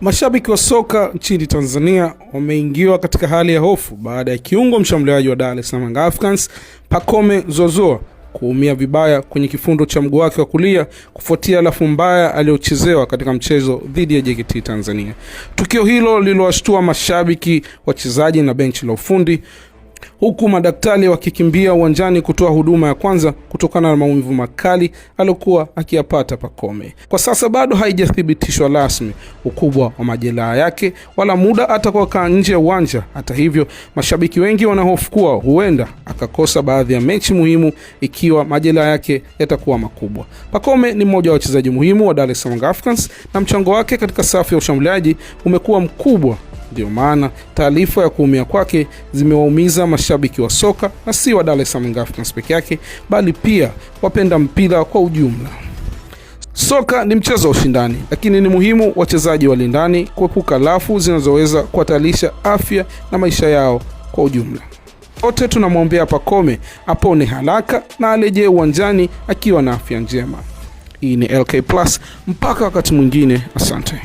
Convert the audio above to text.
Mashabiki wa soka nchini Tanzania wameingiwa katika hali ya hofu baada ya kiungo mshambuliaji wa Dar es Salaam Africans Pacome Zouzoua kuumia vibaya kwenye kifundo cha mguu wake wa kulia kufuatia lafu mbaya aliyochezewa katika mchezo dhidi ya JKT Tanzania. Tukio hilo liliwashtua mashabiki, wachezaji na benchi la ufundi, huku madaktari wakikimbia uwanjani kutoa huduma ya kwanza kutokana na maumivu makali aliyokuwa akiyapata Pacome. Kwa sasa bado haijathibitishwa rasmi ukubwa wa majeraha yake wala muda atakokaa nje ya uwanja. Hata hivyo, mashabiki wengi wanahofu kuwa huenda akakosa baadhi ya mechi muhimu ikiwa majeraha yake yatakuwa makubwa. Pacome ni mmoja wa wachezaji muhimu wa Dar es Salaam Africans na mchango wake katika safu ya ushambuliaji umekuwa mkubwa. Ndio maana taarifa ya kuumia kwake zimewaumiza mashabiki wa soka na si wa Dar es Salaam Africans peke yake, bali pia wapenda mpira kwa ujumla. Soka ni mchezo wa ushindani, lakini ni muhimu wachezaji walindani kuepuka lafu zinazoweza kuhatarisha afya na maisha yao kwa ujumla. Wote tunamwombea Pacome apone haraka na arejee uwanjani akiwa na afya njema. Hii ni LK Plus, mpaka wakati mwingine, asante.